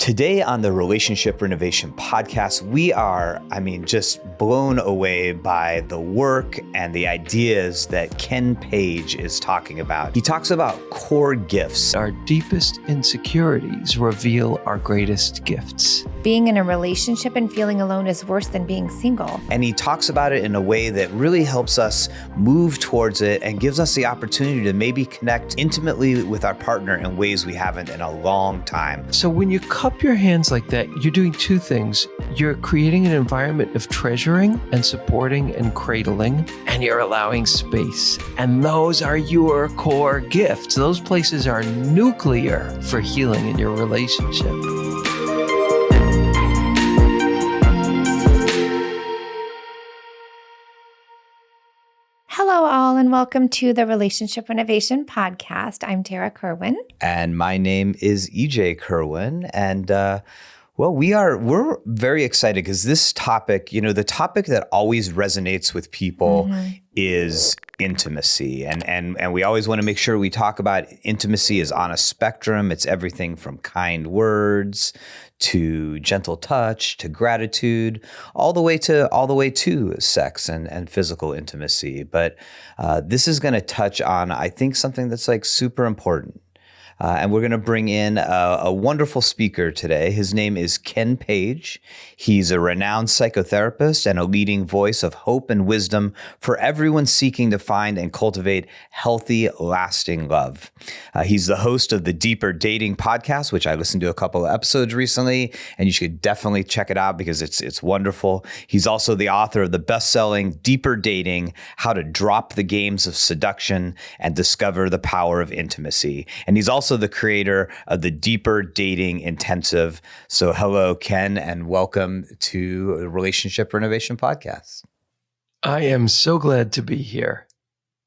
Today on the Relationship Renovation Podcast, we are, just blown away by the work and the ideas that Ken Page is talking about. He talks about core gifts. Our deepest insecurities reveal our greatest gifts. Being in a relationship and feeling alone is worse than being single. And he talks about it in a way that really helps us move towards it and gives us the opportunity to maybe connect intimately with our partner in ways we haven't in a long time. So when you cup your hands like that, you're doing two things. You're creating an environment of treasuring and supporting and cradling, and you're allowing space. And those are your core gifts. Those places are nuclear for healing in your relationship. Hello, all, and welcome to the Relationship Renovation Podcast. I'm Tarah Kerwin. And my name is EJ Kerwin. And we're very excited because this topic, the topic that always resonates with people is intimacy. And we always want to make sure we talk about intimacy is on a spectrum. It's everything from kind words to gentle touch, to gratitude, all the way to sex and physical intimacy. But this is going to touch on, I think, something that's like super important. And we're going to bring in a wonderful speaker today. His name is Ken Page. He's a renowned psychotherapist and a leading voice of hope and wisdom for everyone seeking to find and cultivate healthy, lasting love. He's the host of the Deeper Dating podcast, which I listened to a couple of episodes recently, and you should definitely check it out because it's wonderful. He's also the author of the best-selling Deeper Dating: How to Drop the Games of Seduction and Discover the Power of Intimacy. And he's also the creator of the Deeper Dating Intensive. So hello, Ken, and welcome to the Relationship Renovation Podcast. I am so glad to be here.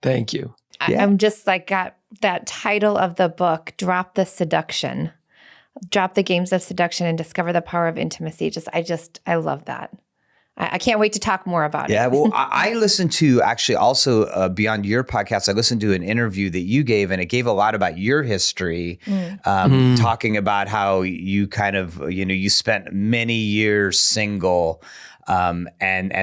Thank you. Yeah. I'm just got that title of the book, Drop the Seduction. Drop the Games of Seduction and Discover the Power of Intimacy. I love that. I can't wait to talk more about it. Yeah, well, I listened to actually also beyond your podcast, I listened to an interview that you gave, and it gave a lot about your history, talking about how you kind of, you spent many years single, and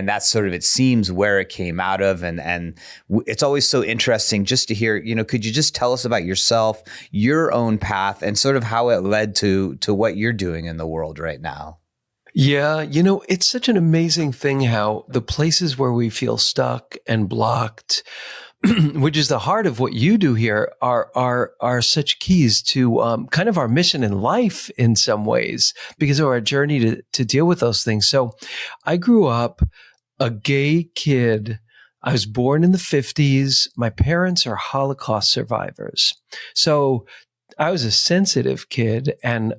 that's sort of, it seems, where it came out of. And it's always so interesting just to hear, could you just tell us about yourself, your own path, and sort of how it led to what you're doing in the world right now? Yeah, it's such an amazing thing how the places where we feel stuck and blocked, which is the heart of what you do here, are such keys to kind of our mission in life in some ways because of our journey to deal with those things. So I grew up a gay kid. I was born in the 50s. My parents are Holocaust survivors. So I was a sensitive kid, and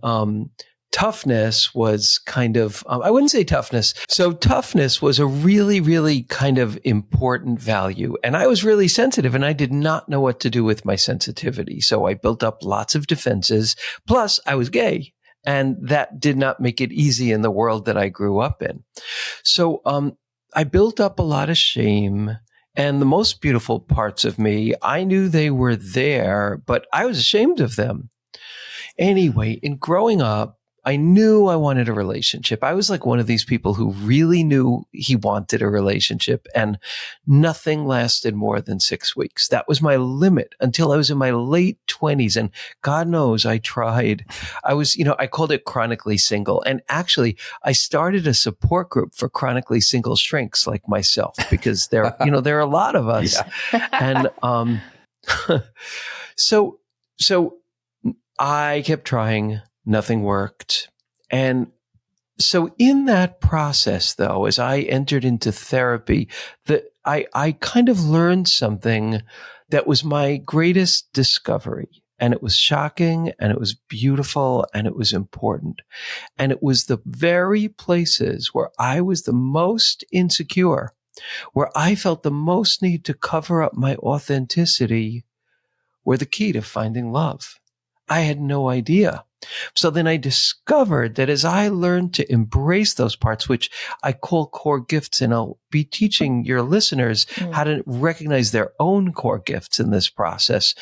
toughness was kind of, I wouldn't say toughness. So toughness was a really, really kind of important value. And I was really sensitive, and I did not know what to do with my sensitivity. So I built up lots of defenses. Plus, I was gay, and that did not make it easy in the world that I grew up in. So I built up a lot of shame. And the most beautiful parts of me, I knew they were there, but I was ashamed of them. Anyway, in growing up, I knew I wanted a relationship. I was like one of these people who really knew he wanted a relationship, and nothing lasted more than 6 weeks. That was my limit until I was in my late 20s. And God knows I tried. I was, I called it chronically single. And actually, I started a support group for chronically single shrinks like myself, because there are a lot of us. Yeah. And so I kept trying. Nothing worked. And so in that process, though, as I entered into therapy, I kind of learned something that was my greatest discovery. And it was shocking, and it was beautiful, and it was important. And it was the very places where I was the most insecure, where I felt the most need to cover up my authenticity, were the key to finding love. I had no idea. So then I discovered that as I learned to embrace those parts, which I call core gifts, and I'll be teaching your listeners how to recognize their own core gifts in this process,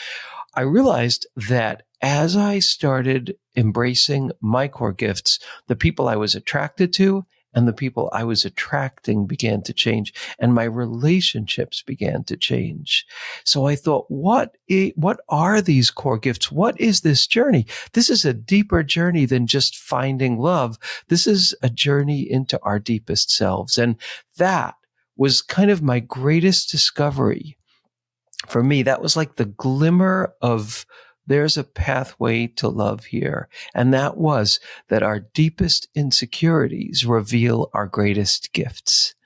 I realized that as I started embracing my core gifts, the people I was attracted to and the people I was attracting began to change, and my relationships began to change. So I thought, what are these core gifts? What is this journey? This is a deeper journey than just finding love. This is a journey into our deepest selves. And that was kind of my greatest discovery. For me, that was like the glimmer of there's a pathway to love here. And that was that our deepest insecurities reveal our greatest gifts.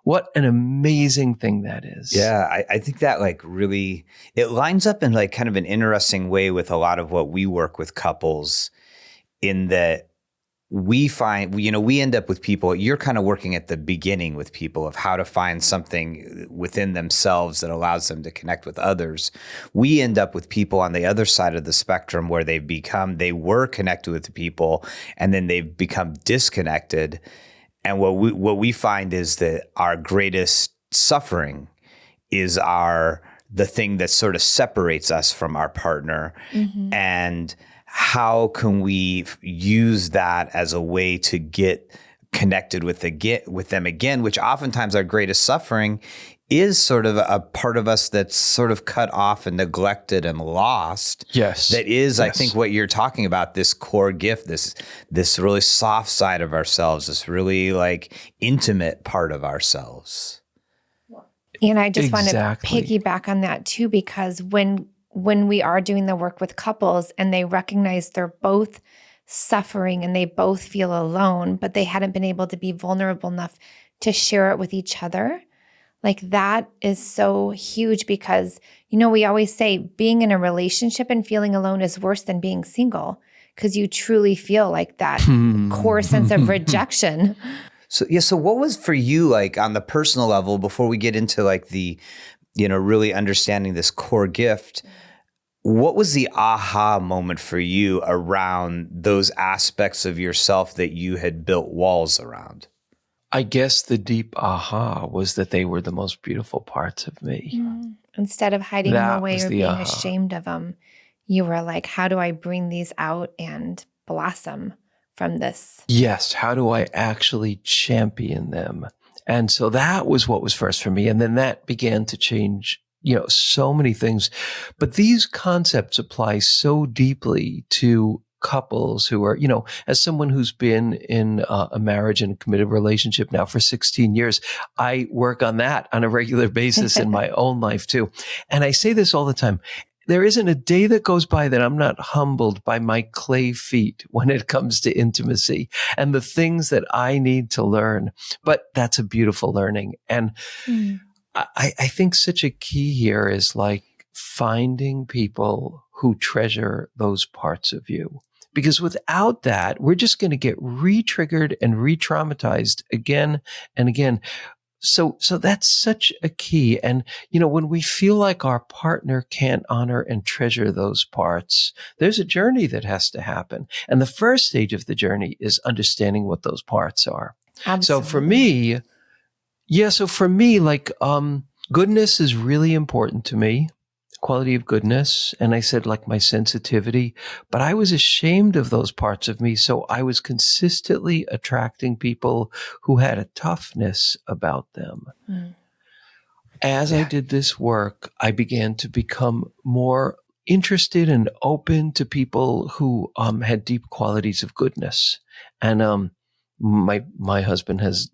What an amazing thing that is. Yeah, I think that like really, it lines up in like kind of an interesting way with a lot of what we work with couples, in that we find, we end up with people, you're kind of working at the beginning with people of how to find something within themselves that allows them to connect with others. We end up with people on the other side of the spectrum where they were connected with people and then they've become disconnected. And what we find is that our greatest suffering is the thing that sort of separates us from our partner. Mm-hmm. And how can we use that as a way to get connected with them again, which oftentimes our greatest suffering is sort of a part of us that's sort of cut off and neglected and lost. Yes. That is, yes. I think what you're talking about, this core gift, this really soft side of ourselves, this really like intimate part of ourselves. And I just want to piggyback on that too, because when we are doing the work with couples and they recognize they're both suffering and they both feel alone, but they hadn't been able to be vulnerable enough to share it with each other, like that is so huge, because, we always say being in a relationship and feeling alone is worse than being single, because you truly feel like that core sense of rejection. So what was for you, like on the personal level, before we get into like the, really understanding this core gift, what was the aha moment for you around those aspects of yourself that you had built walls around? I guess the deep aha was that they were the most beautiful parts of me. Instead of hiding them away or being ashamed of them, you were like, how do I bring these out and blossom from this? Yes. How do I actually champion them? And so that was what was first for me. And then that began to change, so many things. But these concepts apply so deeply to couples who are, as someone who's been in a marriage and a committed relationship now for 16 years, I work on that on a regular basis in my own life too. And I say this all the time. There isn't a day that goes by that I'm not humbled by my clay feet when it comes to intimacy and the things that I need to learn. But that's a beautiful learning. And I think such a key here is like finding people who treasure those parts of you. Because without that, we're just going to get re-triggered and re-traumatized again and again. So that's such a key. And, when we feel like our partner can't honor and treasure those parts, there's a journey that has to happen. And the first stage of the journey is understanding what those parts are. Absolutely. So for me, like, goodness is really important to me. Quality of goodness. And I said like my sensitivity, but I was ashamed of those parts of me. So I was consistently attracting people who had a toughness about them. As I did this work, I began to become more interested and open to people who had deep qualities of goodness. And my husband has,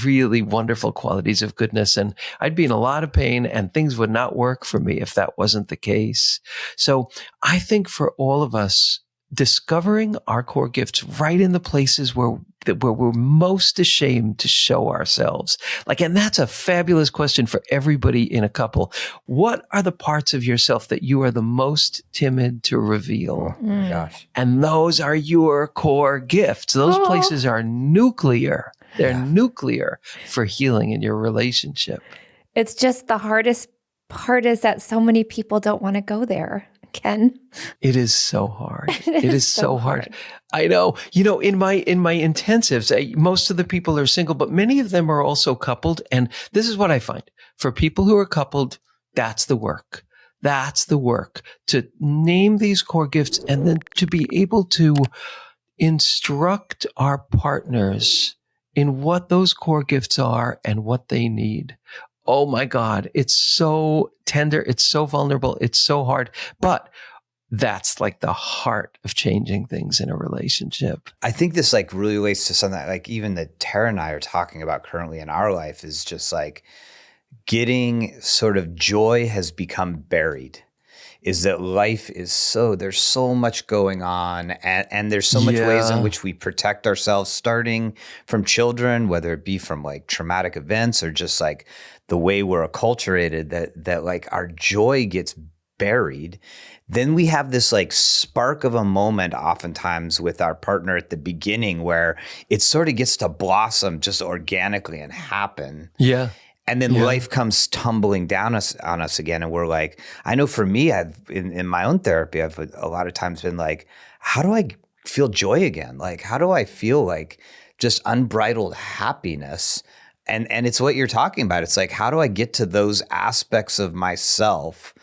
really wonderful qualities of goodness, and I'd be in a lot of pain and things would not work for me if that wasn't the case. So I think for all of us, discovering our core gifts right in the places where we're most ashamed to show ourselves. And that's a fabulous question for everybody in a couple. What are the parts of yourself that you are the most timid to reveal? Oh my gosh. And those are your core gifts. Those places are nuclear. They're nuclear for healing in your relationship. It's just the hardest part is that so many people don't want to go there. Ken? It is so hard. It is so hard. I know. In my intensives, most of the people are single, but many of them are also coupled. And this is what I find. For people who are coupled, that's the work. That's the work, to name these core gifts and then to be able to instruct our partners in what those core gifts are and what they need. Oh my God. It's so tender. It's so vulnerable. It's so hard, but that's like the heart of changing things in a relationship. I think this like really relates to something like even that Tarah and I are talking about currently in our life is just like getting sort of joy has become buried. Is that life is there's so much going on and there's so much ways in which we protect ourselves starting from children, whether it be from like traumatic events or just like the way we're acculturated that like our joy gets buried. Then we have this like spark of a moment oftentimes with our partner at the beginning where it sort of gets to blossom just organically and happen. Yeah. And then life comes tumbling down on us again. And we're like, I know for me, I've in my own therapy, I've a lot of times been like, how do I feel joy again? Like, how do I feel like just unbridled happiness? And it's what you're talking about. It's like, how do I get to those aspects of myself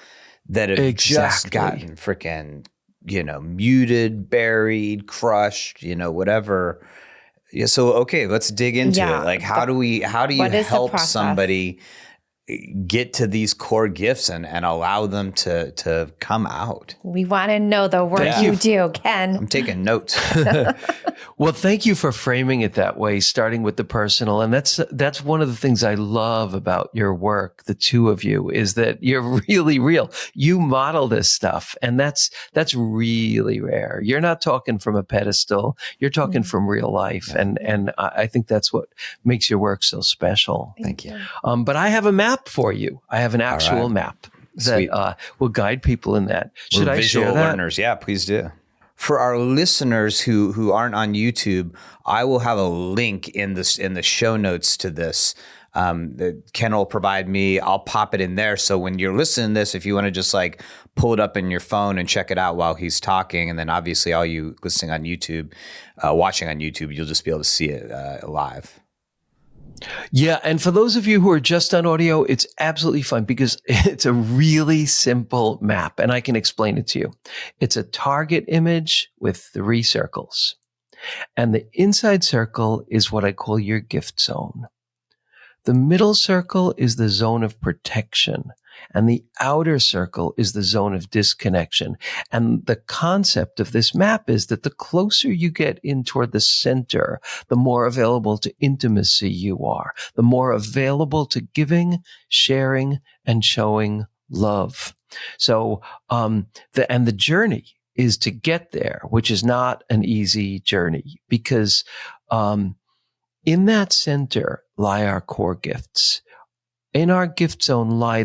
that have just gotten freaking, muted, buried, crushed, whatever. Yeah. So, okay, let's dig into it. Like, how do you help somebody get to these core gifts and allow them to come out? We want to know the work you do, Ken. I'm taking notes. Well, thank you for framing it that way, starting with the personal. And that's one of the things I love about your work, the two of you, is that you're really real. You model this stuff, and that's really rare. You're not talking from a pedestal. You're talking from real life. And I think that's what makes your work so special. Thank you. But I have a map for you. I have an actual map that will guide people in that. Should I share that? Learners. Yeah, please do. For our listeners who aren't on YouTube, I will have a link in the show notes to this that Ken will provide me. I'll pop it in there. So when you're listening to this, if you want to just like pull it up in your phone and check it out while he's talking, and then obviously all you listening on YouTube, watching on YouTube, you'll just be able to see it live. Yeah. And for those of you who are just on audio, it's absolutely fine because it's a really simple map and I can explain it to you. It's a target image with 3 circles. And the inside circle is what I call your gift zone. The middle circle is the zone of protection. And the outer circle is the zone of disconnection. And the concept of this map is that the closer you get in toward the center, the more available to intimacy you are, the more available to giving, sharing, and showing love. So, the journey is to get there, which is not an easy journey because, in that center lie our core gifts. In our gift zone lie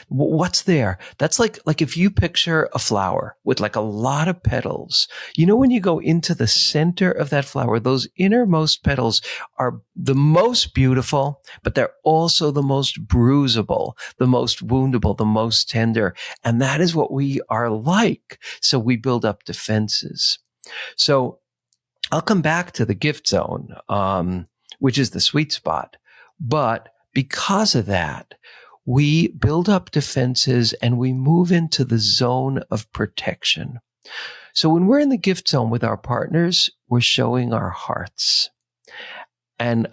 what's there? That's like if you picture a flower with like a lot of petals, when you go into the center of that flower, those innermost petals are the most beautiful, but they're also the most bruisable, the most woundable, the most tender. And that is what we are like. So we build up defenses. So I'll come back to the gift zone, which is the sweet spot. But because of that, we build up defenses and we move into the zone of protection. So when we're in the gift zone with our partners, we're showing our hearts. And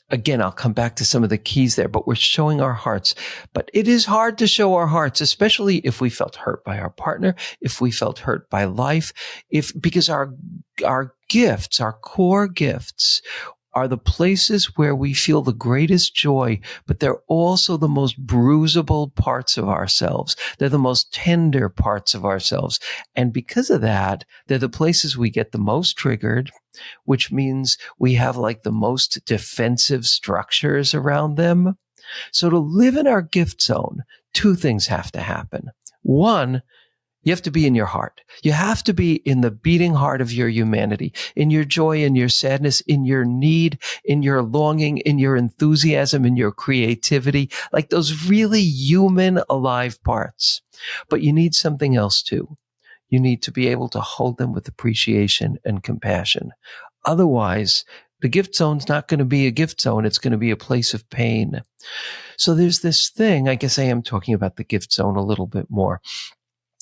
again, I'll come back to some of the keys there, but we're showing our hearts. But it is hard to show our hearts, especially if we felt hurt by our partner, if we felt hurt by life, because our gifts, our core gifts, are the places where we feel the greatest joy, but they're also the most bruisable parts of ourselves. They're the most tender parts of ourselves. And because of that, they're the places we get the most triggered, which means we have like the most defensive structures around them. So to live in our gift zone, 2 things have to happen. 1, you have to be in your heart. You have to be in the beating heart of your humanity, in your joy, in your sadness, in your need, in your longing, in your enthusiasm, in your creativity, like those really human, alive parts. But you need something else too. You need to be able to hold them with appreciation and compassion. Otherwise, The gift zone's not going to be a gift zone. It's going to be a place of pain. So there's this thing, I guess I am talking about the gift zone a little bit more,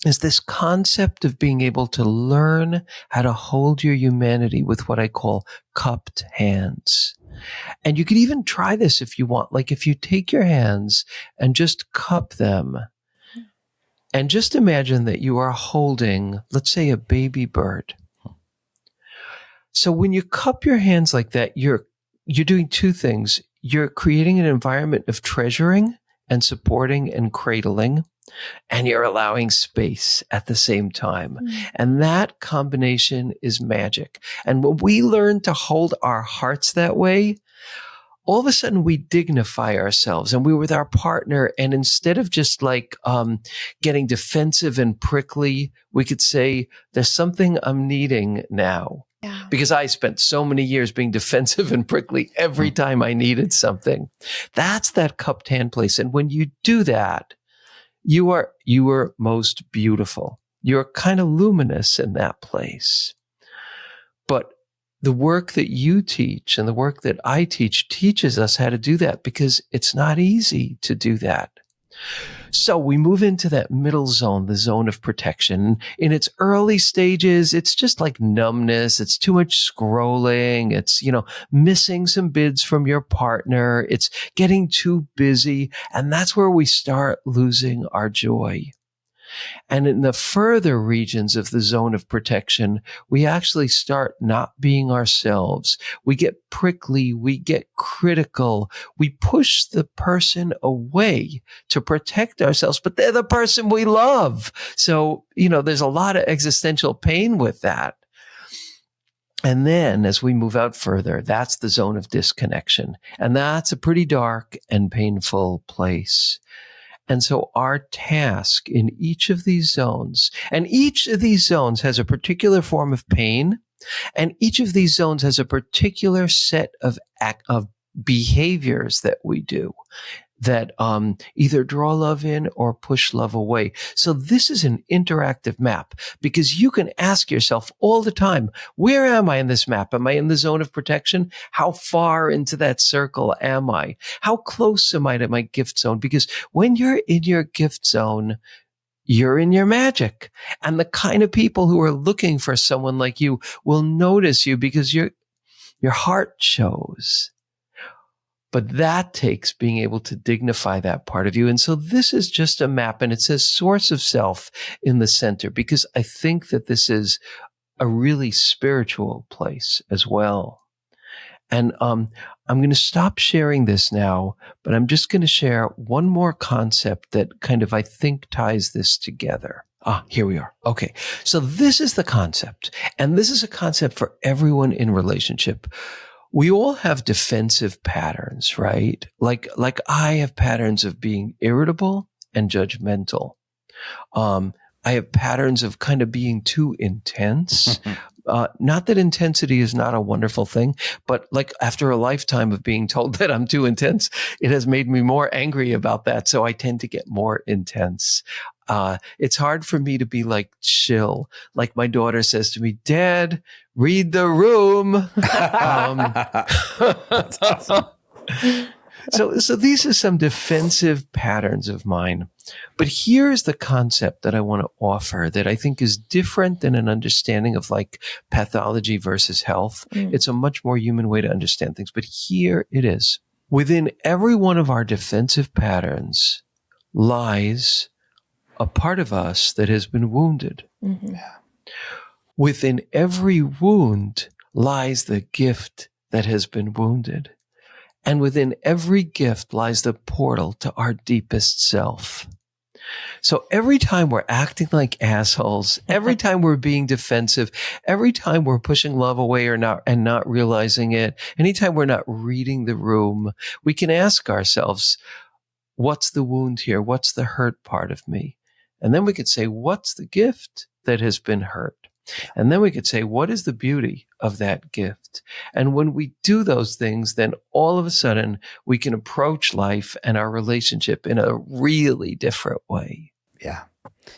is this concept of being able to learn how to hold your humanity with what I call cupped hands. And you could even try this if you want. Like if you take your hands and just cup them and just imagine that you are holding, let's say, a baby bird. So when you cup your hands like that, you're doing two things. You're creating an environment of treasuring and supporting and cradling, and you're allowing space at the same time. And that combination is magic. And when we learn to hold our hearts that way, all of a sudden we dignify ourselves, and we're with our partner. And instead of just like getting defensive and prickly, we could say, there's something I'm needing now. Yeah. Because I spent so many years being defensive and prickly every time I needed something. That's that cupped hand place. And when you do that, you are most beautiful. You're kind of luminous in that place. But the work that you teach and the work that I teach teaches us how to do that, because it's not easy to do that. So we move into that middle zone, the zone of protection. In its early stages, it's just like numbness. It's too much scrolling. It's, missing some bids from your partner. It's getting too busy. And that's where we start losing our joy. And in the further regions of the zone of protection, we actually start not being ourselves. We get prickly. We get critical. We push the person away to protect ourselves, but they're the person we love. So, there's a lot of existential pain with that. And then as we move out further, that's the zone of disconnection. And that's a pretty dark and painful place. And so our task in each of these zones, and each of these zones has a particular form of pain, and each of these zones has a particular set of behaviors that we do that either draw love in or push love away. So this is an interactive map, because you can ask yourself all the time, where am I in this map? Am I in the zone of protection? How far into that circle am I? How close am I to my gift zone? Because when you're in your gift zone, you're in your magic. And the kind of people who are looking for someone like you will notice you, because your heart shows. But that takes being able to dignify that part of you. And so this is just a map, and it says source of self in the center, because I think that this is a really spiritual place as well. And I'm going to stop sharing this now, but I'm just going to share one more concept that kind of, I think, ties this together. Here we are. Okay. So this is the concept, and this is a concept for everyone in relationship. We all have defensive patterns, right? Like I have patterns of being irritable and judgmental. I have patterns of kind of being too intense. Not that intensity is not a wonderful thing, but like after a lifetime of being told that I'm too intense, it has made me more angry about that. So I tend to get more intense. It's hard for me to be like chill. Like my daughter says to me, Dad, read the room. That's awesome. So these are some defensive patterns of mine. But here's the concept that I want to offer that I think is different than an understanding of like pathology versus health. It's a much more human way to understand things. But here it is. Within every one of our defensive patterns lies a part of us that has been wounded. Mm-hmm. Within every wound lies the gift that has been wounded. And within every gift lies the portal to our deepest self. So every time we're acting like assholes, every time we're being defensive, every time we're pushing love away or not and not realizing it, anytime we're not reading the room, we can ask ourselves, what's the wound here? What's the hurt part of me? And then we could say, what's the gift that has been hurt? And then we could say, what is the beauty of that gift? And when we do those things, then all of a sudden we can approach life and our relationship in a really different way. Yeah.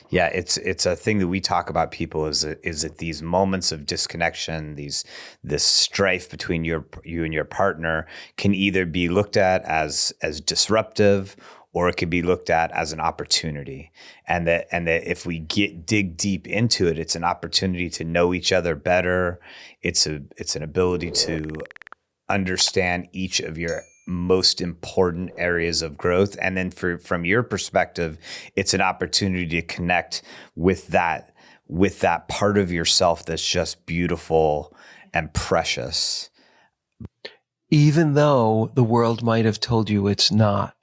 Yeah, it's a thing that we talk about people is that these moments of disconnection, this strife between you and your partner can either be looked at as disruptive, or it could be looked at as an opportunity. And that if we dig deep into it, it's an opportunity to know each other better. It's an ability to understand each of your most important areas of growth. And then from your perspective, it's an opportunity to connect with that part of yourself that's just beautiful and precious. Even though the world might have told you it's not.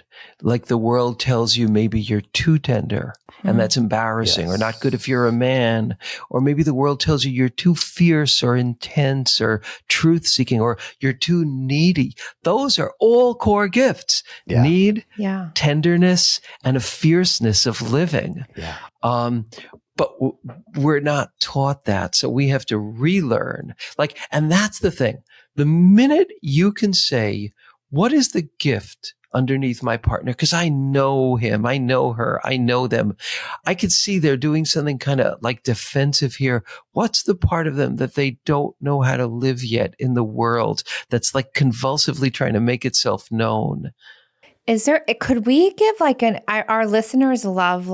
Like the world tells you maybe you're too tender and that's embarrassing, or not good if you're a man. Or maybe the world tells you you're too fierce or intense or truth seeking, or you're too needy. Those are all core gifts. Yeah. Need, tenderness, and a fierceness of living. Yeah. But we're not taught that. So we have to relearn. And that's the thing. The minute you can say, what is the gift underneath my partner? Because I know him, I know her, I know them. I could see they're doing something kind of like defensive here. What's the part of them that they don't know how to live yet in the world that's like convulsively trying to make itself known? Could we give our listeners love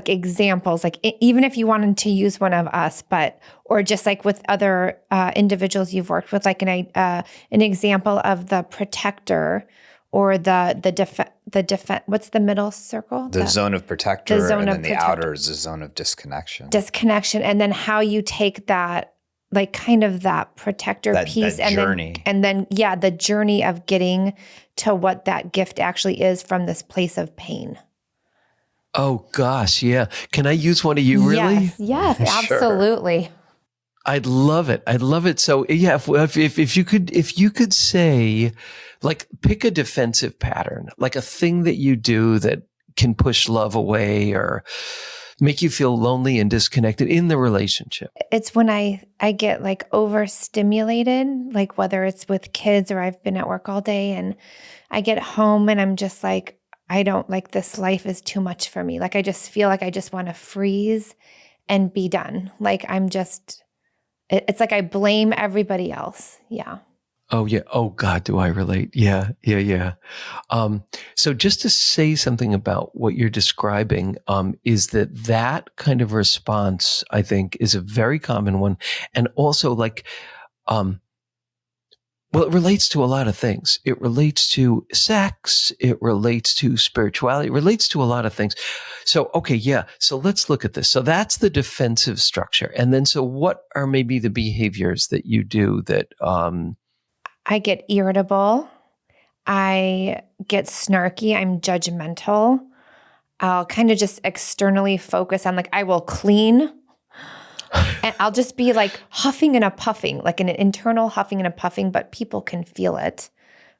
examples, even if you wanted to use one of us, or just like with other individuals you've worked with, an example of the protector or the defense. What's the middle circle? The zone of protector, and then the outer is the zone of disconnection. Disconnection, and then how you take that, that protector piece, and journey, then the journey of getting to what that gift actually is from this place of pain. Oh gosh, yeah. Can I use one of you, really? Yes, absolutely. I'd love it. So yeah, if you could say, pick a defensive pattern, like a thing that you do that can push love away or make you feel lonely and disconnected in the relationship. It's when I get overstimulated, whether it's with kids or I've been at work all day and I get home and I'm just I don't this life is too much for me. I just feel I just want to freeze and be done. It's I blame everybody else. Yeah. Oh yeah. Oh God, do I relate? Yeah. So just to say something about what you're describing, is that kind of response, I think, is a very common one. And also it relates to a lot of things. It relates to sex. It relates to spirituality. It relates to a lot of things. So, okay, yeah. So let's look at this. So that's the defensive structure. And then, so what are maybe the behaviors that you do that, I get irritable. I get snarky. I'm judgmental. I'll kind of just externally focus on I will clean. And I'll just be huffing and a puffing, an internal huffing and a puffing, but people can feel it,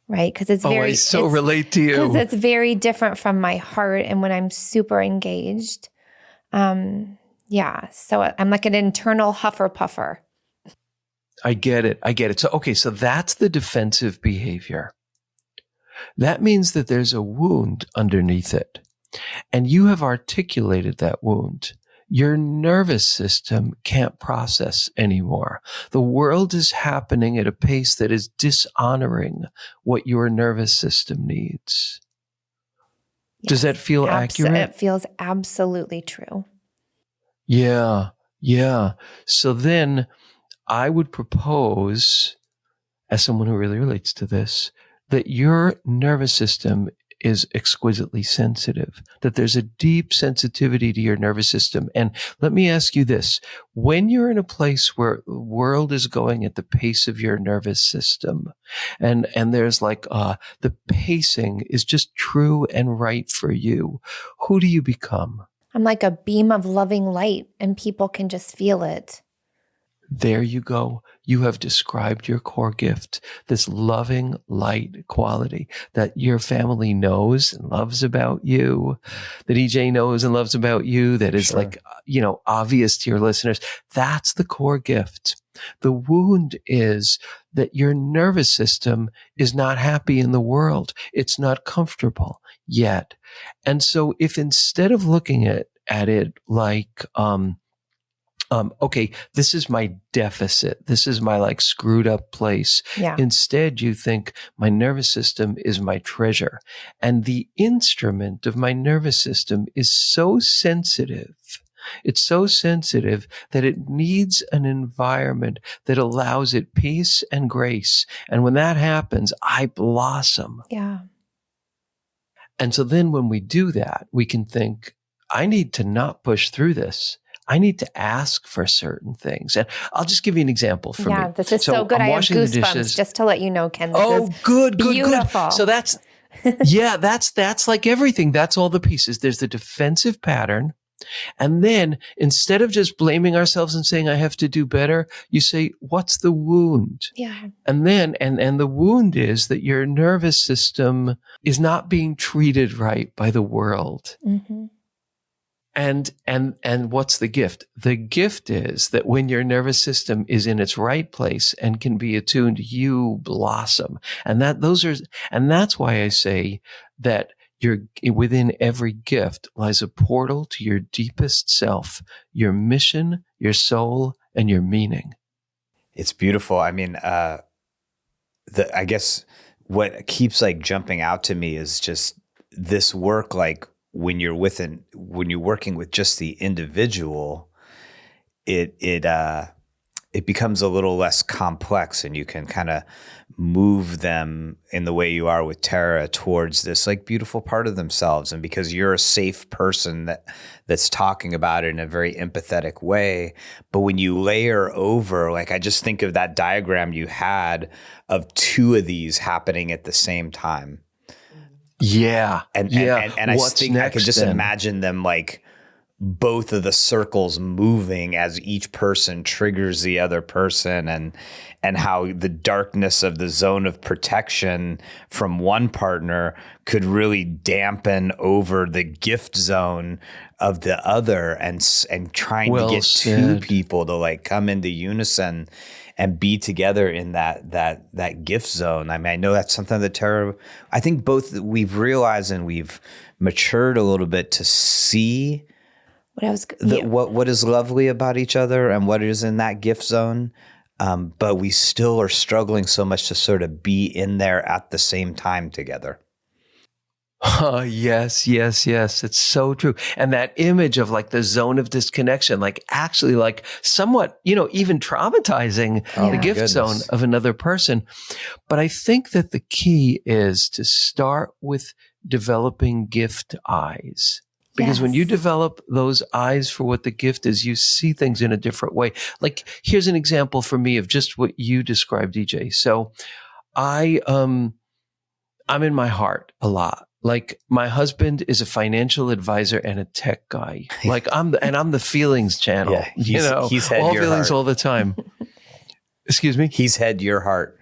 right? Because it's very— I relate to you. Because it's very different from my heart and when I'm super engaged. So I'm an internal huffer puffer. I get it. So, okay, so that's the defensive behavior. That means that there's a wound underneath it. And you have articulated that wound. Your nervous system can't process anymore. The world is happening at a pace that is dishonoring what your nervous system needs. Yes. Does that feel accurate? It feels absolutely true. Yeah. So then I would propose, as someone who really relates to this, that your nervous system is exquisitely sensitive, that there's a deep sensitivity to your nervous system. And let me ask you this. When you're in a place where the world is going at the pace of your nervous system, and there's the pacing is just true and right for you, who do you become? I'm like a beam of loving light and people can just feel it. There you go. You have described your core gift, this loving light quality that your family knows and loves about you, that EJ knows and loves about you, that is obvious to your listeners. That's the core gift. The wound is that your nervous system is not happy in the world. It's not comfortable yet. And so if instead of looking at it like, okay, this is my deficit. This is my like screwed up place. Yeah. Instead, you think my nervous system is my treasure. And the instrument of my nervous system is so sensitive. It's so sensitive that it needs an environment that allows it peace and grace. And when that happens, I blossom. Yeah. And so then when we do that, we can think, I need to not push through this. I need to ask for certain things. And I'll just give you an example for me. Yeah, this is so good. I'm I have washing the goosebumps dishes. just to let you know, Ken. This Oh, is good. beautiful. So that's like everything. That's all the pieces. There's the defensive pattern. And then instead of just blaming ourselves and saying, I have to do better, you say, what's the wound? Yeah. And then, and the wound is that your nervous system is not being treated right by the world. Mm-hmm. And what's the gift? The gift is that when your nervous system is in its right place and can be attuned, you blossom. And that's why I say that within every gift lies a portal to your deepest self, your mission, your soul, and your meaning. It's beautiful. I mean, I guess what keeps like jumping out to me is just this work, like when you're working with just the individual, it becomes a little less complex, and you can kind of move them in the way you are with Tarah towards this like beautiful part of themselves. And because you're a safe person that's talking about it in a very empathetic way. But when you layer over, like I just think of that diagram you had of two of these happening at the same time. Yeah. And I think I could just imagine them like both of the circles moving as each person triggers the other person, and how the darkness of the zone of protection from one partner could really dampen over the gift zone of the other, and trying to get two people to like come into unison and be together in that gift zone. I mean, I know that's something that Tarah, I think both we've realized and we've matured a little bit to see what is lovely about each other and what is in that gift zone. But we still are struggling so much to sort of be in there at the same time together. Yes. It's so true. And that image of like the zone of disconnection, like actually like somewhat, even traumatizing the gift zone of another person. But I think that the key is to start with developing gift eyes. Because when you develop those eyes for what the gift is, you see things in a different way. Like, here's an example for me of just what you described, EJ. So I'm in my heart a lot. Like, my husband is a financial advisor and a tech guy. Like, I'm the feelings channel. Yeah, he's had all your feelings heart all the time. Excuse me? He's had your heart.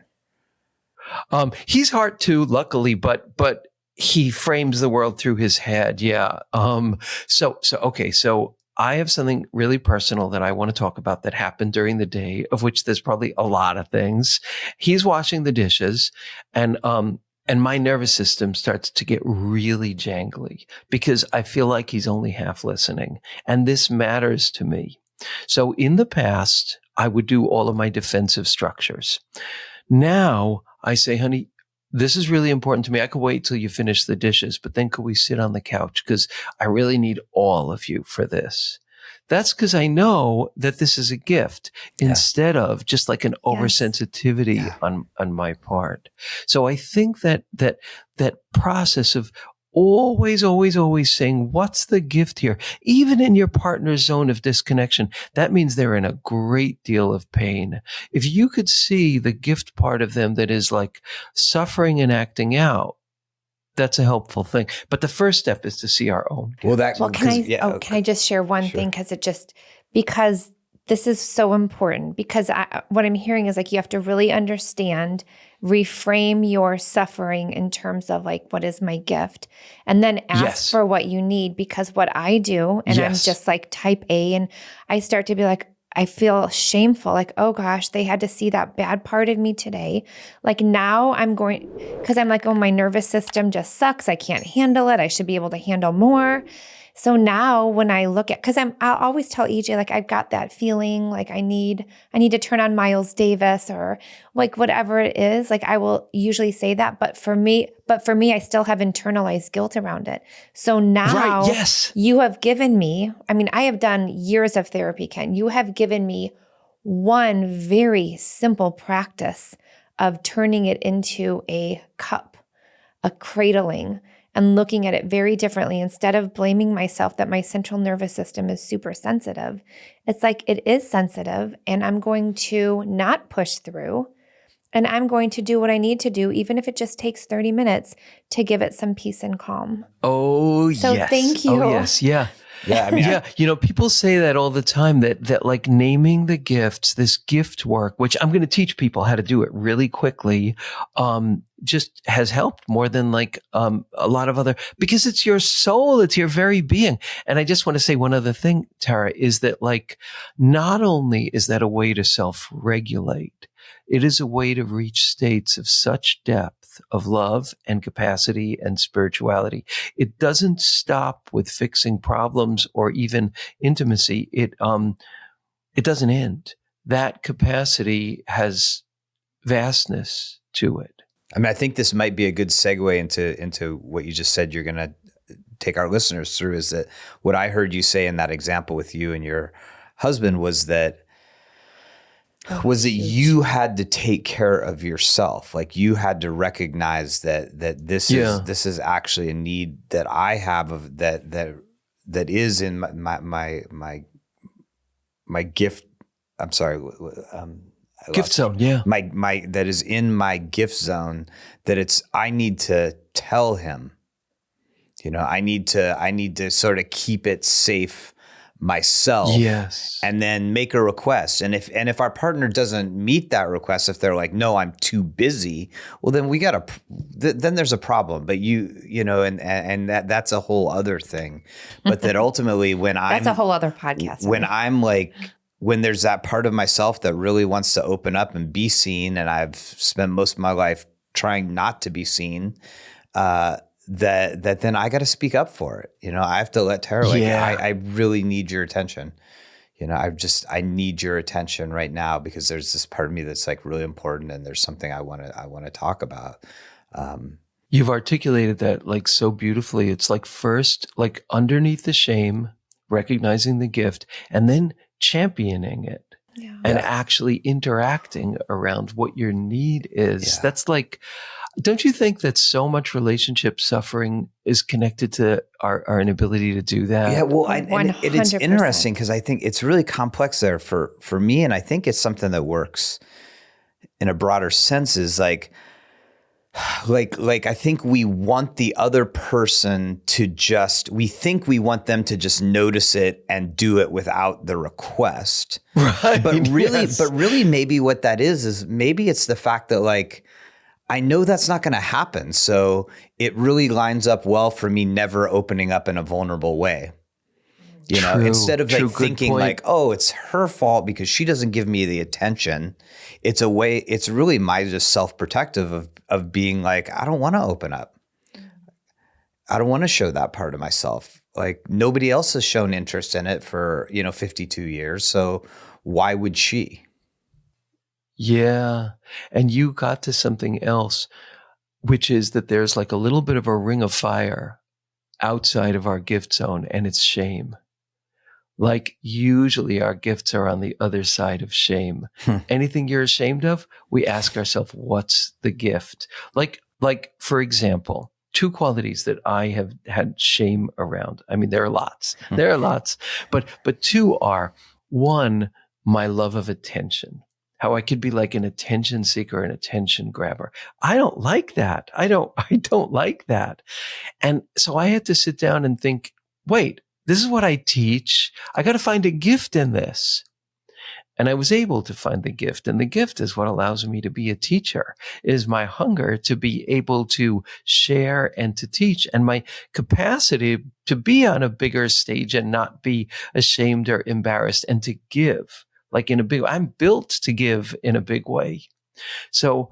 He's heart too, luckily, but he frames the world through his head. Yeah. So I have something really personal that I want to talk about that happened during the day, of which there's probably a lot of things. He's washing the dishes, and my nervous system starts to get really jangly because I feel like he's only half listening. And this matters to me. So in the past, I would do all of my defensive structures. Now I say, honey, this is really important to me. I could wait till you finish the dishes, but then could we sit on the couch? Because I really need all of you for this. That's because I know that this is a gift instead of just like an oversensitivity on my part. So I think that process of always saying, what's the gift here? Even in your partner's zone of disconnection, that means they're in a great deal of pain. If you could see the gift part of them that is like suffering and acting out, that's a helpful thing. But the first step is to see our own gift. Can I just share one thing? Because this is so important, because what I'm hearing is like, you have to really understand, reframe your suffering in terms of like, what is my gift? And then ask for what you need. Because what I do, and I'm just like type A, and I start to be like, I feel shameful, like, oh gosh, they had to see that bad part of me today. Like now because I'm like, oh, my nervous system just sucks. I can't handle it. I should be able to handle more. So now when I look at, because I'll always tell EJ, like, I've got that feeling like I need to turn on Miles Davis or like whatever it is. Like I will usually say that, but for me, I still have internalized guilt around it. So now you have given me, I mean, I have done years of therapy, Ken. You have given me one very simple practice of turning it into a cup, a cradling, and looking at it very differently. Instead of blaming myself that my central nervous system is super sensitive, it's like it is sensitive, and I'm going to not push through, and I'm going to do what I need to do, even if it just takes 30 minutes to give it some peace and calm. Oh, so yes. Thank you. Oh, yes. Yeah. Yeah, I mean, people say that all the time, that like naming the gifts, this gift work, which I'm going to teach people how to do it really quickly, just has helped more than like a lot of other, because it's your soul, it's your very being. And I just want to say one other thing, Tarah, is that like, not only is that a way to self-regulate, it is a way to reach states of such depth of love and capacity and spirituality. It doesn't stop with fixing problems or even intimacy. It doesn't end. That capacity has vastness to it. I mean, I think this might be a good segue into what you just said you're going to take our listeners through, is that what I heard you say in that example with you and your husband was that you had to take care of yourself. Like you had to recognize that this is actually a need that I have of that is in my gift. I'm sorry. Gift zone. Yeah. My that is in my gift zone, that I need to tell him, I need to sort of keep it safe myself. Yes. And then make a request. And if our partner doesn't meet that request, if they're like, no, I'm too busy, well, then then there's a problem. But and that's a whole other thing. But that ultimately that's a whole other podcast. When there's that part of myself that really wants to open up and be seen, and I've spent most of my life trying not to be seen, that then I got to speak up for it. I have to let Tarah, I really need your attention. I need your attention right now, because there's this part of me that's like really important, and there's something I want to talk about. You've articulated that like so beautifully. It's like first, like underneath the shame, recognizing the gift, and then championing it. Yeah. And actually interacting around what your need is. Yeah. That's like, don't you think that so much relationship suffering is connected to our inability to do that? Yeah, well, and it's interesting because I think it's really complex there for me, and I think it's something that works in a broader sense. Is like I think we want the other person we think we want them to just notice it and do it without the request. Right. But really maybe what that is maybe it's the fact that like, I know that's not going to happen. So it really lines up well for me never opening up in a vulnerable way. Instead of like thinking like, oh, it's her fault because she doesn't give me the attention. It's really my just self-protective of being like, I don't want to open up. I don't want to show that part of myself. Like nobody else has shown interest in it for, 52 years. So why would she? Yeah. And you got to something else, which is that there's like a little bit of a ring of fire outside of our gift zone, and it's shame. Like usually our gifts are on the other side of shame. Anything you're ashamed of, we ask ourselves, what's the gift? Like for example, two qualities that I have had shame around. I mean, there are lots, but two are, one, my love of attention. How I could be like an attention seeker, an attention grabber. I don't like that. I don't like that. And so I had to sit down and think, wait, this is what I teach. I got to find a gift in this. And I was able to find the gift. And the gift is what allows me to be a teacher, is my hunger to be able to share and to teach, and my capacity to be on a bigger stage and not be ashamed or embarrassed, and to give. like in a big, I'm built to give in a big way. So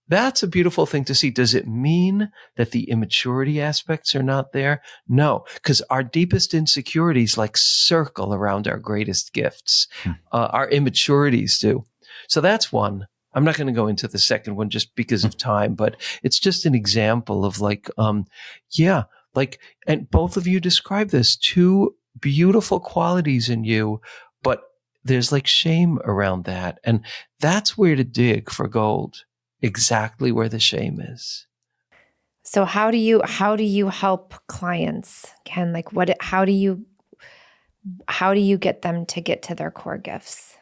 that's a beautiful thing to see. Does it mean that the immaturity aspects are not there? No, because our deepest insecurities like circle around our greatest gifts. Our immaturities do. So that's one. I'm not going to go into the second one just because of time, but it's just an example of like, and both of you describe this, two beautiful qualities in you, but there's like shame around that. And that's where to dig for gold. Exactly where the shame is. So how do you help clients, Ken? Like how do you get them to get to their core gifts?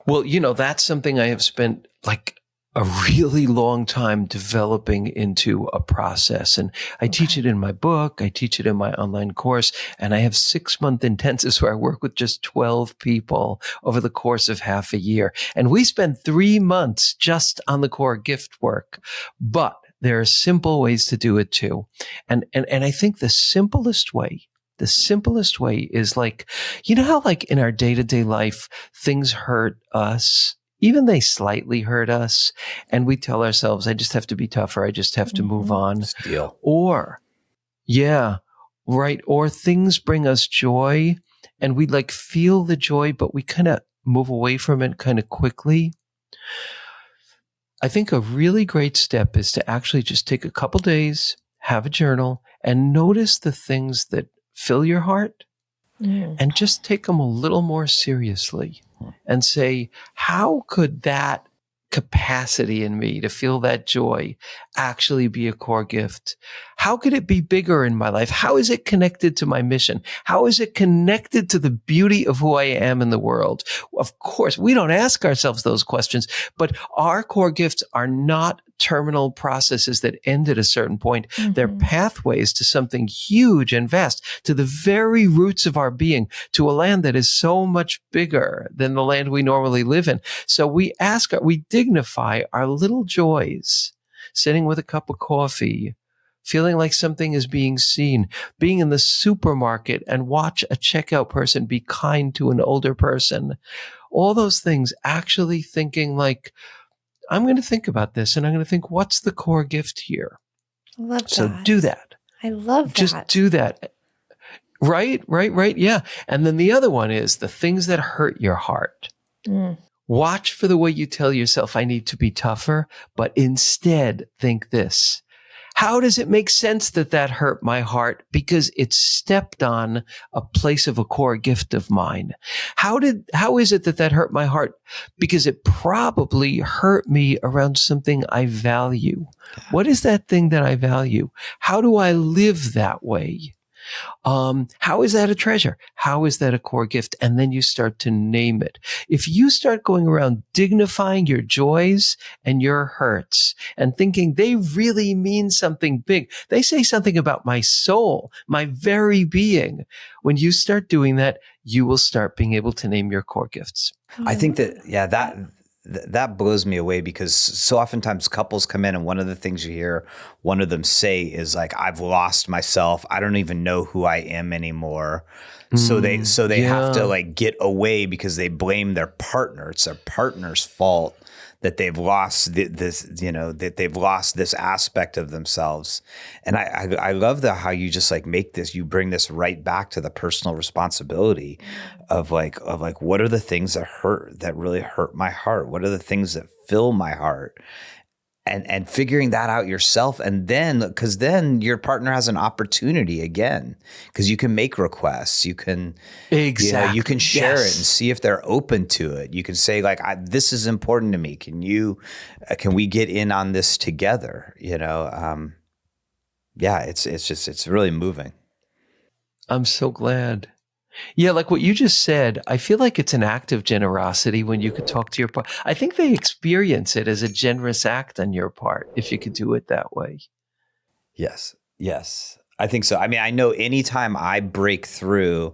Well, that's something I have spent like a really long time developing into a process. And I teach it in my book. I teach it in my online course. And I have 6-month intensives where I work with just 12 people over the course of half a year. And we spend 3 months just on the core gift work. But there are simple ways to do it too. And I think the simplest way is like, how like in our day-to-day life, things hurt us. Even they slightly hurt us, and we tell ourselves, I just have to be tougher. I just have to move on. Deal. Or things bring us joy, and we like feel the joy, but we kind of move away from it kind of quickly. I think a really great step is to actually just take a couple days, have a journal, and notice the things that fill your heart. And just take them a little more seriously and say, how could that capacity in me to feel that joy actually be a core gift? How could it be bigger in my life? How is it connected to my mission? How is it connected to the beauty of who I am in the world? Of course, we don't ask ourselves those questions, but our core gifts are not terminal processes that end at a certain point. They're pathways to something huge and vast, to the very roots of our being, to a land that is so much bigger than the land we normally live in. So we dignify our little joys, sitting with a cup of coffee, feeling like something is being seen, being in the supermarket and watch a checkout person be kind to an older person. All those things, actually thinking like, I'm going to think about this and I'm going to think, what's the core gift here? I love that. So do that. I love that. Just do that. Right. Yeah. And then the other one is the things that hurt your heart. Watch for the way you tell yourself, I need to be tougher, but instead think this. How does it make sense that hurt my heart? Because it stepped on a place of a core gift of mine. How is it that hurt my heart? Because it probably hurt me around something I value. What is that thing that I value? How do I live that way? How is that a treasure? How is that a core gift? And then you start to name it. If you start going around dignifying your joys and your hurts and thinking they really mean something big, they say something about my soul, my very being. When you start doing that, you will start being able to name your core gifts. I think that blows me away, because so oftentimes couples come in and one of the things you hear one of them say is like, I've lost myself. I don't even know who I am anymore. So they have to like get away because they blame their partner. It's their partner's fault that they've lost that they've lost this aspect of themselves. And I love how you just like you bring this right back to the personal responsibility of like, what are the things that really hurt my heart? What are the things that fill my heart? And figuring that out yourself. And then, because then your partner has an opportunity again, because you can make requests. You can, you can share it and see if they're open to it. You can say like, this is important to me. Can we get in on this together? It's really moving. I'm so glad. Yeah, like what you just said, I feel like it's an act of generosity when you could talk to your partner. I think they experience it as a generous act on your part if you could do it that way. Yes, I think so. I mean, I know anytime I break through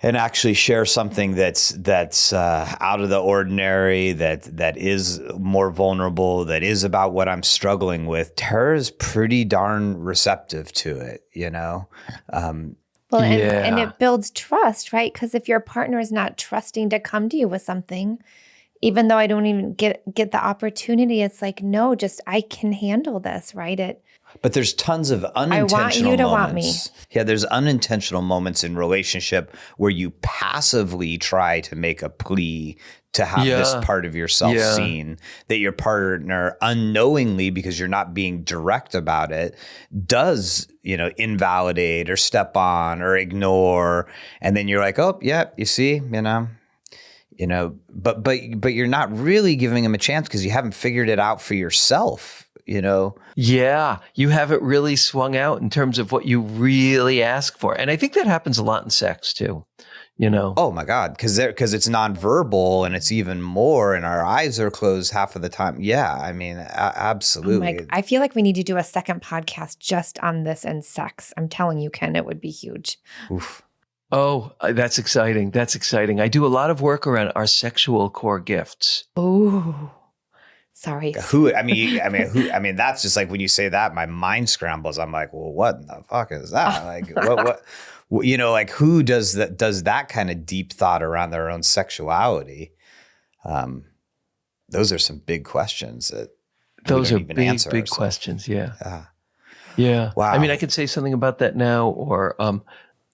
and actually share something that's out of the ordinary, that is more vulnerable, that is about what I'm struggling with, Tarah is pretty darn receptive to it, Well, and it builds trust, right? Because if your partner is not trusting to come to you with something, even though I don't even get the opportunity, it's like, no, just I can handle this, right? But there's tons of unintentional moments. I want you to want me. Yeah, there's unintentional moments in relationship where you passively try to make a plea to have this part of yourself seen, that your partner unknowingly, because you're not being direct about it, does, invalidate or step on or ignore. And then you're like, oh, yeah, you see, but you're not really giving him a chance because you haven't figured it out for yourself, Yeah, you haven't really swung out in terms of what you really ask for. And I think that happens a lot in sex too, Oh my God, because it's nonverbal and it's even more, and our eyes are closed half of the time. Yeah, I mean, absolutely. I feel like we need to do a second podcast just on this and sex. I'm telling you, Ken, it would be huge. Oof. Oh, that's exciting. That's exciting. I do a lot of work around our sexual core gifts. Ooh. Sorry. That's just like when you say that, my mind scrambles. I'm like, well, what in the fuck is that? Like, what, like who does that kind of deep thought around their own sexuality? Those are some big questions that those are big questions. Yeah. Yeah. Wow. I mean, I could say something about that now, or,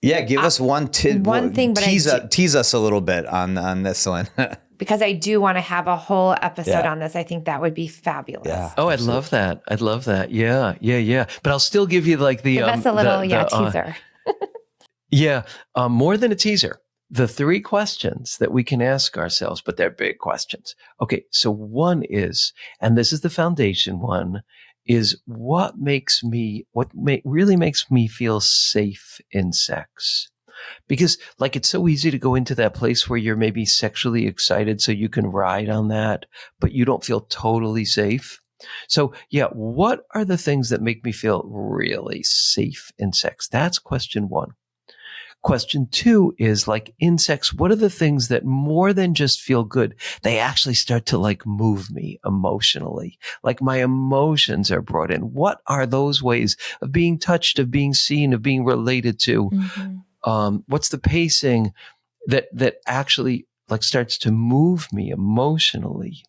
give us one thing, but tease us a little bit on this one. Because I do want to have a whole episode on this. I think that would be fabulous. Yeah, I'd love that. I'd love that. Yeah. But I'll still give you like the... Give us a little teaser. More than a teaser. The 3 questions that we can ask ourselves, but they're big questions. Okay, so one is, and this is the foundation one, is what really makes me feel safe in sex? Because like it's so easy to go into that place where you're maybe sexually excited so you can ride on that, but you don't feel totally safe. So what are the things that make me feel really safe in sex? That's question 1. Question 2 is like in sex, what are the things that more than just feel good, they actually start to like move me emotionally? Like my emotions are brought in. What are those ways of being touched, of being seen, of being related to? Mm-hmm. What's the pacing that actually like starts to move me emotionally?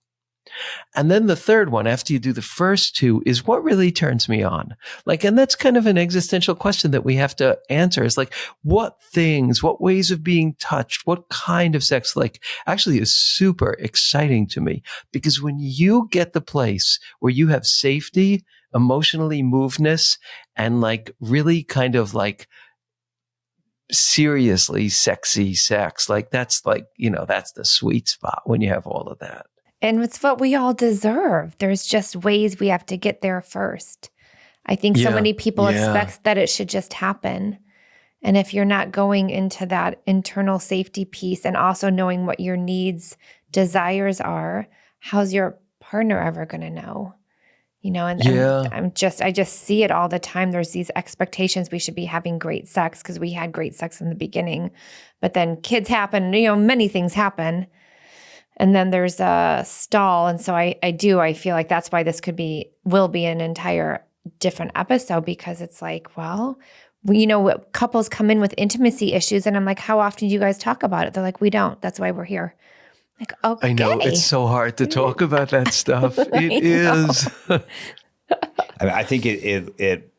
And then the third one, after you do the first 2, is what really turns me on? Like, and that's kind of an existential question that we have to answer, is like, what ways of being touched, what kind of sex, like, actually is super exciting to me. Because when you get the place where you have safety, emotionally movedness, and like really kind of like seriously sexy sex, like that's like, that's the sweet spot when you have all of that. And it's what we all deserve. There's just ways we have to get there first. I think so many people expect that it should just happen. And if you're not going into that internal safety piece and also knowing what your needs, desires are, how's your partner ever going to know? I just see it all the time. There's these expectations we should be having great sex because we had great sex in the beginning. But then kids happen, many things happen. And then there's a stall. And so I feel like that's why this will be an entire different episode, because it's like, well, couples come in with intimacy issues and I'm like, how often do you guys talk about it? They're like, we don't. That's why we're here. Like, okay. I know it's so hard to talk about that stuff. It is. I think it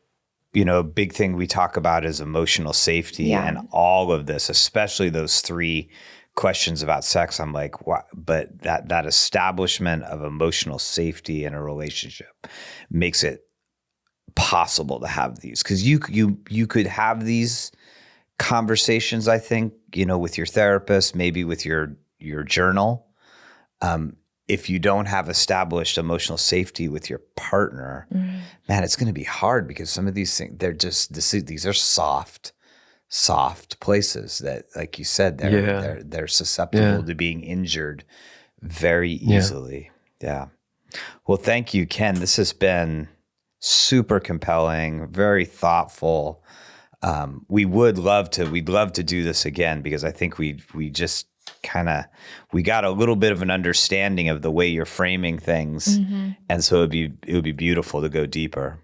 a big thing we talk about is emotional safety and all of this, especially those 3 questions about sex. I'm like, what? But that establishment of emotional safety in a relationship makes it possible to have these, because you could have these conversations, I think, with your therapist, maybe with your journal. If you don't have established emotional safety with your partner, man, it's going to be hard, because some of these things, these are soft places that, like you said, they're susceptible to being injured very easily. Yeah. Well, thank you, Ken. This has been super compelling, very thoughtful. We'd love to do this again, because I think we got a little bit of an understanding of the way you're framing things. Mm-hmm. And so it would be beautiful to go deeper.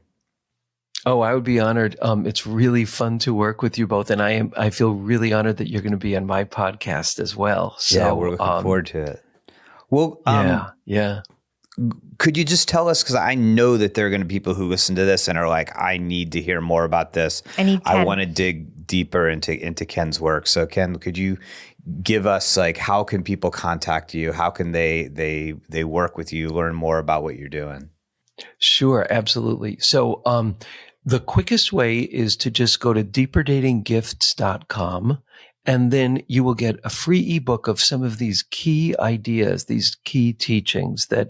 Oh, I would be honored. It's really fun to work with you both, and I feel really honored that you're going to be on my podcast as well. So, Yeah, we're looking forward to it. Well, yeah. could you just tell us, because I know that there are going to be people who listen to this and are like, I need to hear more about this. I want to dig deeper into Ken's work. So Ken, could you give us, like, how can people contact you? How can they work with you, learn more about what you're doing? Sure, absolutely. So the quickest way is to just go to deeperdatinggifts.com, and then you will get a free ebook of some of these key ideas, these key teachings that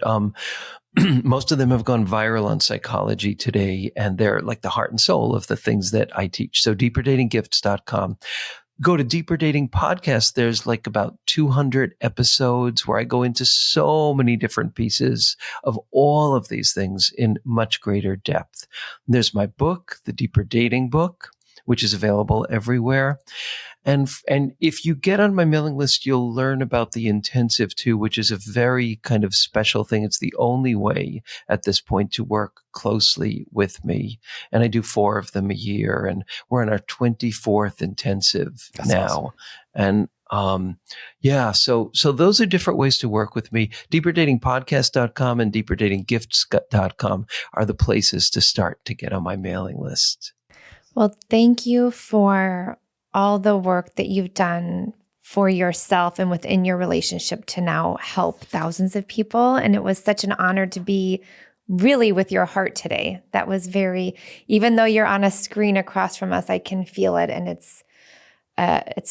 most of them have gone viral on Psychology Today, and they're like the heart and soul of the things that I teach. So deeperdatinggifts.com. Go to Deeper Dating Podcast. There's like about 200 episodes where I go into so many different pieces of all of these things in much greater depth. There's my book, the Deeper Dating book, which is available everywhere. And if you get on my mailing list, you'll learn about the intensive too, which is a very kind of special thing. It's the only way at this point to work closely with me. And I do 4 of them a year, and we're on our 24th intensive. That's now. Awesome. And so those are different ways to work with me. Deeperdatingpodcast.com and deeperdatinggifts.com are the places to start to get on my mailing list. Well, thank you for all the work that you've done for yourself and within your relationship to now help thousands of people. And it was such an honor to be really with your heart today. That was even though you're on a screen across from us, I can feel it. And it's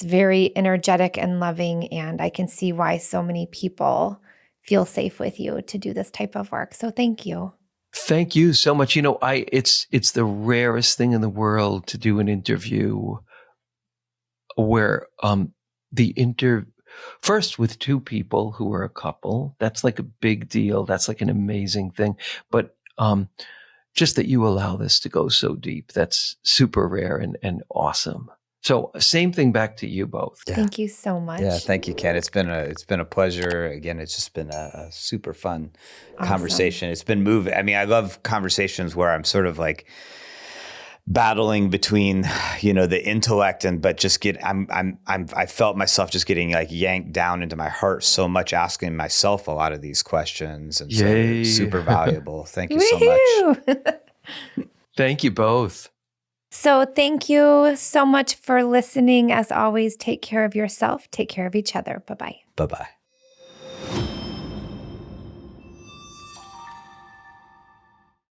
very energetic and loving. And I can see why so many people feel safe with you to do this type of work. So thank you. Thank you so much. It's the rarest thing in the world to do an interview where first with 2 people who are a couple. That's like a big deal. That's like an amazing thing. But just that you allow this to go so deep, that's super rare and awesome. So same thing back to you both. Yeah. Thank you so much. Yeah, thank you, Ken. It's been a pleasure. Again, it's just been a super fun conversation. It's been moving. I mean, I love conversations where I'm sort of like battling between, the intellect but just I felt myself just getting like yanked down into my heart so much, asking myself a lot of these questions, and so super valuable. Thank you so much. Thank you both. So thank you so much for listening. As always, take care of yourself, take care of each other. Bye-bye. Bye-bye.